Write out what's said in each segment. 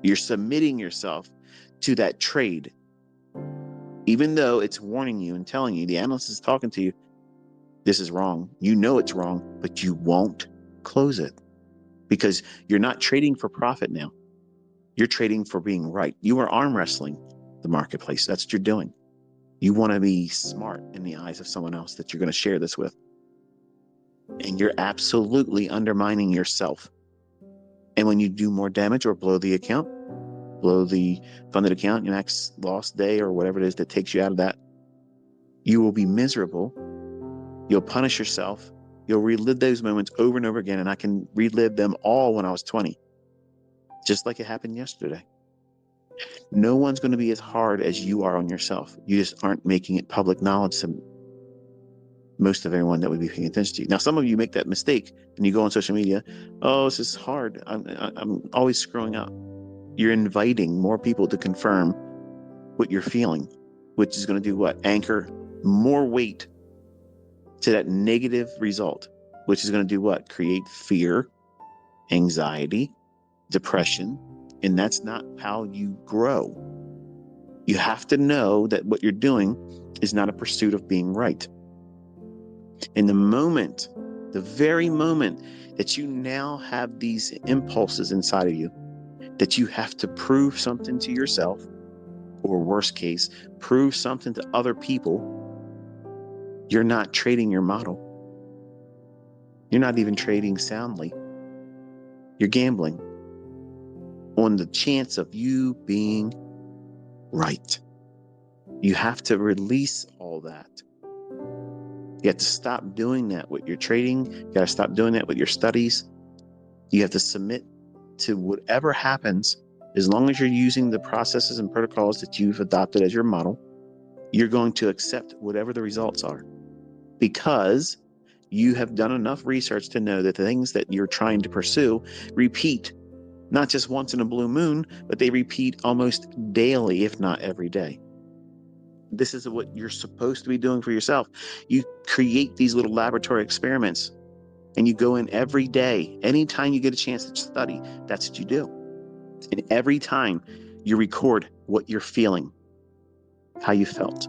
You're submitting yourself to that trade. Even though it's warning you and telling you, the analyst is talking to you, this is wrong. You know it's wrong, but you won't close it because you're not trading for profit now. You're trading for being right. You are arm wrestling the marketplace. That's what you're doing. You want to be smart in the eyes of someone else that you're going to share this with. And you're absolutely undermining yourself. And when you do more damage or blow the account, blow the funded account, your max loss day or whatever it is that takes you out of that, you will be miserable. You'll punish yourself. You'll relive those moments over and over again. And I can relive them all when I was 20, just like it happened yesterday. No one's going to be as hard as you are on yourself. You just aren't making it public knowledge to most of everyone that would be paying attention to you. Now, some of you make that mistake and you go on social media. Oh, this is hard. I'm always screwing up. You're inviting more people to confirm what you're feeling, which is going to do what? Anchor more weight to that negative result, which is going to do what? Create fear, anxiety, depression. And that's not how you grow. You have to know that what you're doing is not a pursuit of being right. In the very moment that you now have these impulses inside of you, that you have to prove something to yourself, or worst case, prove something to other people, you're not trading your model. You're not even trading soundly. You're gambling on the chance of you being right. You have to release all that. You have to stop doing that with your trading. You got to stop doing that with your studies. You have to submit to whatever happens. As long as you're using the processes and protocols that you've adopted as your model, you're going to accept whatever the results are, because you have done enough research to know that the things that you're trying to pursue repeat, not just once in a blue moon, but they repeat almost daily, if not every day. This is what you're supposed to be doing for yourself. You create these little laboratory experiments and you go in every day. Anytime you get a chance to study, that's what you do. And every time you record what you're feeling, how you felt.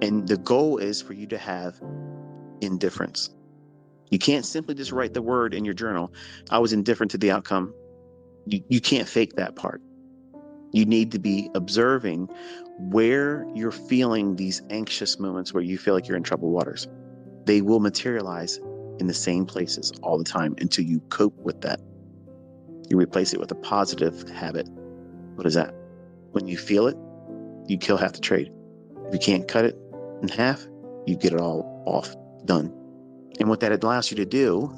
And the goal is for you to have indifference. You can't simply just write the word in your journal, I was indifferent to the outcome. You can't fake that part. You need to be observing where you're feeling these anxious moments where you feel like you're in troubled waters. They will materialize in the same places all the time until you cope with that. You replace it with a positive habit. What is that? When you feel it, you kill half the trade. If you can't cut it in half, you get it all off, done. And what that allows you to do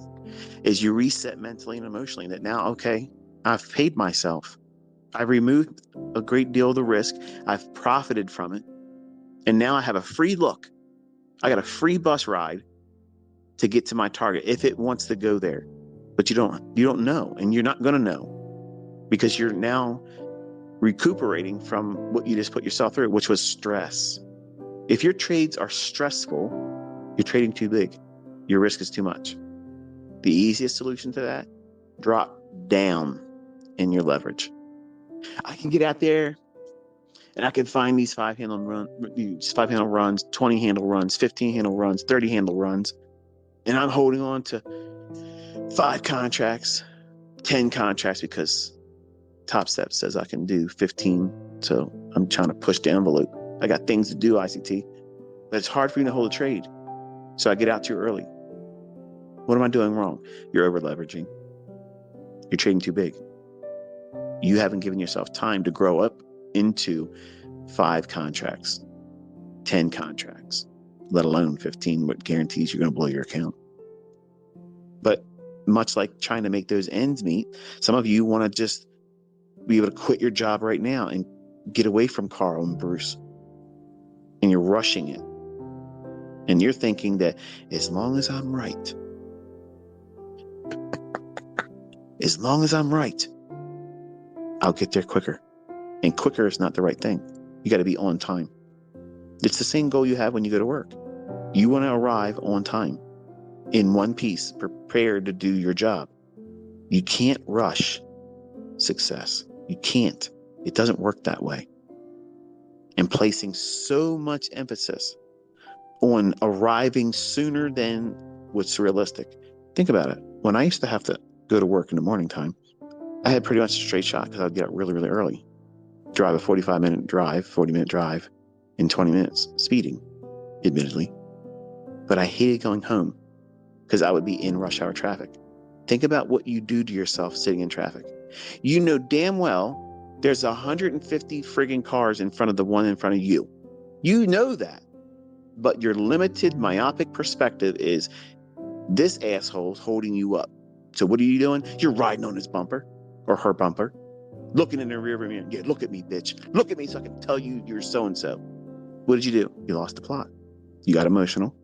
is you reset mentally and emotionally that now, okay, I've paid myself. I've removed a great deal of the risk. I've profited from it. And now I have a free look. I got a free bus ride to get to my target if it wants to go there. But you don't know, and you're not going to know, because you're now recuperating from what you just put yourself through, which was stress. If your trades are stressful, you're trading too big. Your risk is too much. The easiest solution to that, drop down in your leverage. I can get out there and I can find these 5-handle runs, 20-handle runs, 15-handle runs, 30-handle runs. And I'm holding on to 5 contracts, 10 contracts, because Top Step says I can do 15. So I'm trying to push the envelope. I got things to do, ICT, but it's hard for you to hold a trade. So I get out too early. What am I doing wrong? You're over leveraging. You're trading too big. You haven't given yourself time to grow up into 5 contracts, 10 contracts, let alone 15, what guarantees you're going to blow your account. But much like trying to make those ends meet, some of you want to just be able to quit your job right now and get away from Carl and Bruce. And you're rushing it. And you're thinking that as long as I'm right, I'll get there quicker. And quicker is not the right thing. You got to be on time. It's the same goal you have when you go to work. You want to arrive on time, in one piece, prepared to do your job. You can't rush success. You can't. It doesn't work that way. And placing so much emphasis on arriving sooner than what's realistic. Think about it. When I used to have to go to work in the morning time, I had pretty much a straight shot because I'd get up really, really early. Drive a 45-minute drive, 40-minute drive in 20 minutes, speeding, admittedly. But I hated going home because I would be in rush hour traffic. Think about what you do to yourself sitting in traffic. You know damn well there's 150 friggin' cars in front of the one in front of you. You know that. But your limited myopic perspective is this asshole's holding you up. So what are you doing? You're riding on his bumper or her bumper, looking in the rear mirror. Yeah, look at me, bitch. Look at me so I can tell you you're so-and-so. What did you do? You lost the plot. You got emotional.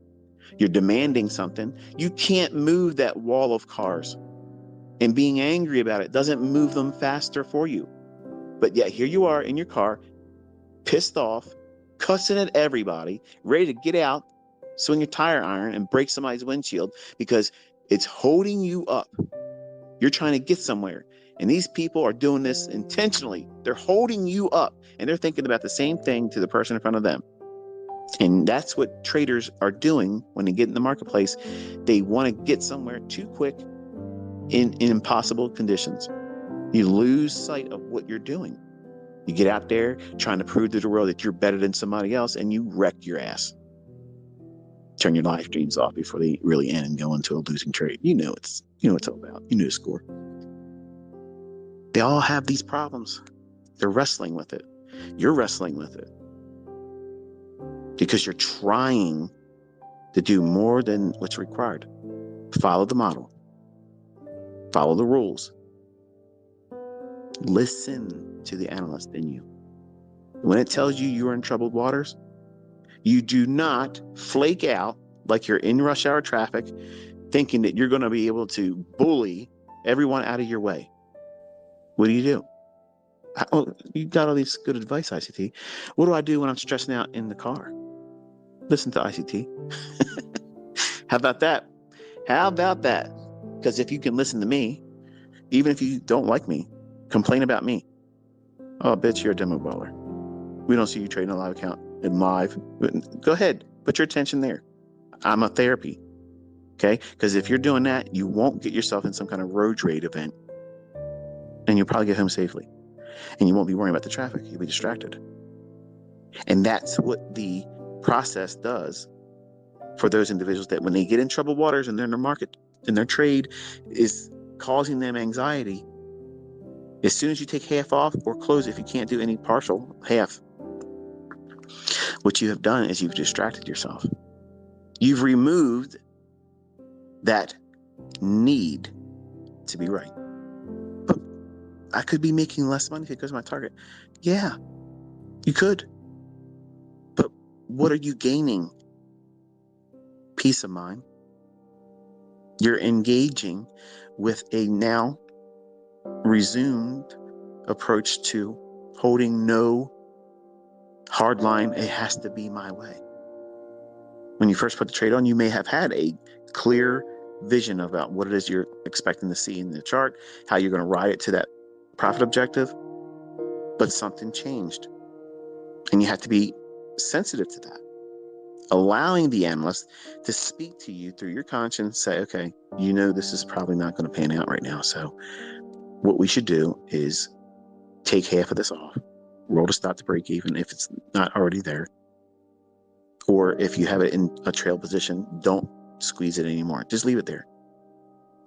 You're demanding something. You can't move that wall of cars. And being angry about it doesn't move them faster for you. But yet here you are in your car, pissed off, cussing at everybody, ready to get out, swing your tire iron and break somebody's windshield because it's holding you up. You're trying to get somewhere. And these people are doing this intentionally. They're holding you up and they're thinking about the same thing to the person in front of them. And that's what traders are doing when they get in the marketplace. They want to get somewhere too quick in impossible conditions. You lose sight of what you're doing. You get out there trying to prove to the world that you're better than somebody else and you wreck your ass. Turn your live streams off before they really end and go into a losing trade. You know it's all about. You know the score. They all have these problems. They're wrestling with it. You're wrestling with it. Because you're trying to do more than what's required. Follow the model. Follow the rules. Listen to the analyst in you. When it tells you you're in troubled waters, you do not flake out like you're in rush hour traffic, thinking that you're going to be able to bully everyone out of your way. What do? Oh, you got all these good advice, ICT. What do I do when I'm stressing out in the car? Listen to ICT. How about that? How about that? Because if you can listen to me, even if you don't like me, complain about me. Oh, bitch, you're a demo baller. We don't see you trading a live account in live. Go ahead. Put your attention there. I'm a therapy. Okay? Because if you're doing that, you won't get yourself in some kind of road rage event. And you'll probably get home safely. And you won't be worrying about the traffic. You'll be distracted. And that's what the process does for those individuals that when they get in troubled waters and they're in their market and their trade is causing them anxiety. As soon as you take half off or close, if you can't do any partial half, what you have done is you've distracted yourself. You've removed that need to be right. But I could be making less money if it goes to my target. Yeah, you could. But what are you gaining? Peace of mind. You're engaging with a now resumed approach to holding no hard line. It has to be my way. When you first put the trade on, you may have had a clear vision about what it is you're expecting to see in the chart, how you're going to ride it to that profit objective, but something changed. And you have to be sensitive to that. Allowing the analyst to speak to you through your conscience, say, okay, you know this is probably not going to pan out right now. So what we should do is take half of this off, roll to stop to break even if it's not already there. Or if you have it in a trail position, don't squeeze it anymore. Just leave it there.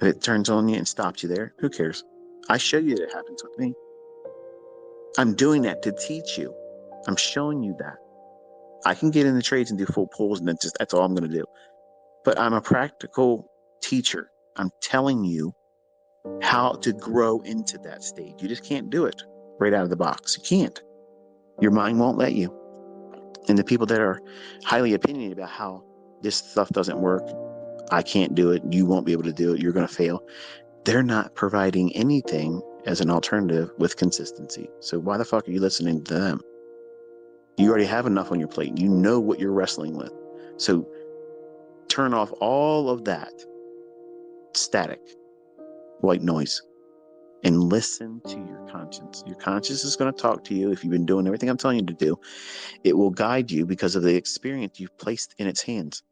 If it turns on you and stops you there, who cares? I show you that it happens with me. I'm doing that to teach you. I'm showing you that. I can get in the trades and do full pulls and that's all I'm going to do. But I'm a practical teacher. I'm telling you how to grow into that stage. You just can't do it right out of the box. You can't. Your mind won't let you. And the people that are highly opinionated about how this stuff doesn't work, I can't do it, you won't be able to do it, you're going to fail, they're not providing anything as an alternative with consistency. So why the fuck are you listening to them? You already have enough on your plate. You know what you're wrestling with. So turn off all of that static, white noise, and listen to your conscience. Your conscience is going to talk to you. If you've been doing everything I'm telling you to do, it will guide you because of the experience you've placed in its hands.